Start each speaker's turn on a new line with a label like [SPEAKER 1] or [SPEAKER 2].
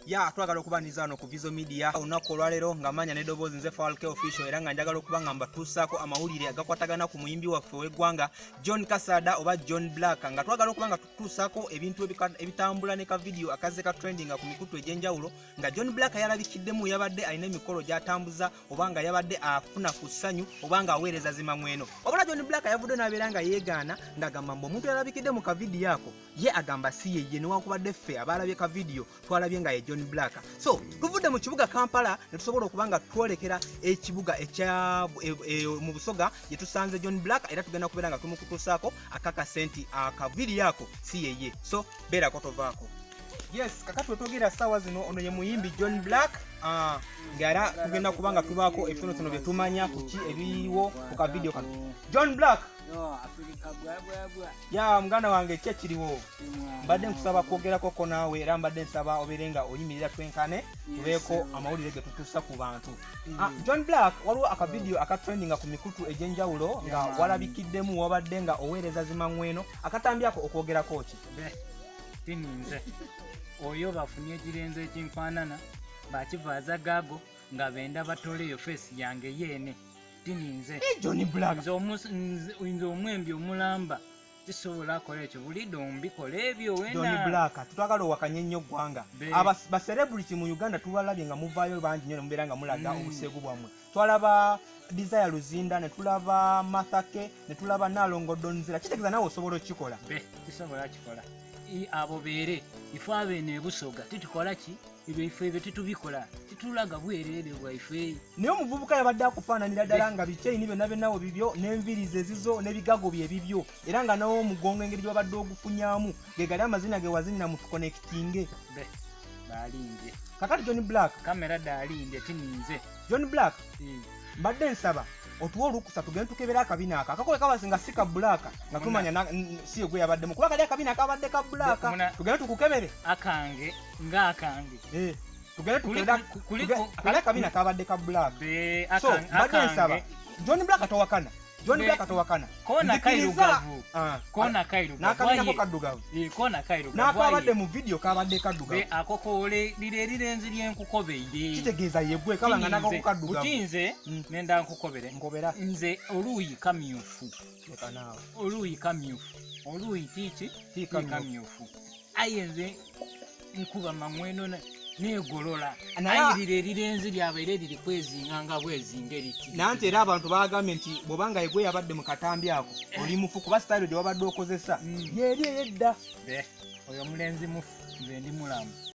[SPEAKER 1] Ya twagala okubaniza no ku Vizo Media olunaku olwaleero nga manya n'eddoboozi nze Falke Official era nga njagala okuba nga mbatuusaako amawulire agakwatagana ku muyimbi waffe w'eggwanga John Kasada oba John Black nga twagala okuba nga tutuusaako ebintu ebitambula ne ka video akaze ka trending ku mikutu egy'enjawulo nga John Black yalabikiddemu yabadde alina emikolo gy'atambuza oba nga yabadde afuna ku ssanyu oba nga aweereza zimamweno. Obula John Black yavudde n'abeera nga yeegaana ng'agamba mbu omuntu yalabikidde mu ka video ako ye agamba si ye newankubadde ffe abalabye ka video twalabye nga ye John Black. So tuvudde mu kibuga Kampala ne tusobola okuba nga twolekera ekibuga ekya mu Busoga gye tusanze John Black era tugenda kubeera nga tumukutuusaako akakasenti aka video ako si yeye. So beerako tovaako. Yes, kakati wetwogera ssaawa zino ono ye muyimbi John Black ng'era tugenda kuba nga tubaako ebitonotono bye tumanya ku ki ebiriwo ku ka video kano. John Black ya muganda wange ki ekiriwo? Mbadde nkusaba kwogerako naawe era mbadde nsaba obeere nga oyimirira twenkane tubeeko amawulire ge tutuusa ku bantu. John Black waliwo aka video aka trendinga ku mikutu egy'enjawulo nga walabikiddemu wabadde nga oweereza zimamweno akatambi ako okwogerako ki?
[SPEAKER 2] Tininze oyo bafunye ekirenze ekimfaanana bakivaaza gaago nga benda batoleyo face yange yeene. Tininze
[SPEAKER 1] John Black
[SPEAKER 2] nze omwembi omulamba tisobola akola ekyo bulidde ombikola ebyo wena.
[SPEAKER 1] John Black tutwagala owakanye ennyo ggwanga ba celebrity mu Uganda tubalabye nga muvaayo bangi nnyo ne mubeera nga mulaga obuseegu bwammwe. Twalaba Desire Luzinda ne tulaba Mathake ne tulaba Nalongo Donzira. Kitegeeza nawe osobola okikola?
[SPEAKER 2] Tisobola kikola abo beere ife abeene Busoga titukola ki ebyo ife ebyo titubikola titulaga bwereere bwaife.
[SPEAKER 1] Naye omuvubuka yabadde akufaananira ddala nga bikyeyi byonna byennawo bibyo n'envirizi ezizo n'ebigago bye bibyo era nga nawo omugongo engeri gy'obadde ogufunyaamu ge gali amazina ge wazinira mu tukonekitinge.
[SPEAKER 2] Baalindye
[SPEAKER 1] kakati John Black
[SPEAKER 2] kamera daalindye tininze.
[SPEAKER 1] John Black mbadde nsaba otuwa olukusa tugende tukebera akabina aka akakowe kabasinga si ka Black nga tumanya si gwe yabaddemu kuba kali akabina kabadde ka Black tugende tukukebere
[SPEAKER 2] akange ng'akange
[SPEAKER 1] tugende tukebera kali akabina kabadde ka Black. So mbadde nsaba John Black atowakana John Black atowakana
[SPEAKER 2] kona kairugavu
[SPEAKER 1] n'akabina ko kaddugavu
[SPEAKER 2] kona kairugavu
[SPEAKER 1] n'akabadde mu video kabadde kaddugavu
[SPEAKER 2] akokole lirenzi lyenkukobeire
[SPEAKER 1] kitegeeza yegwe kaba nga nako kaddugavu
[SPEAKER 2] kutinze nenda nkukobere
[SPEAKER 1] nkobera
[SPEAKER 2] nze oluyi kamyufu oluyi tiki kamyufu ayenze nkuba mamweno negolola ayirire erirenzi lyabaire liri kwezinga nga bwezinga eriti
[SPEAKER 1] nanti era abantu bagambye nti bwobanga yegwe yabadde mu katambi ako oli mufu kuba style gye wabadde okozesa yeri eyedda
[SPEAKER 2] oyo mulenzi mufu nze ndi mulamu.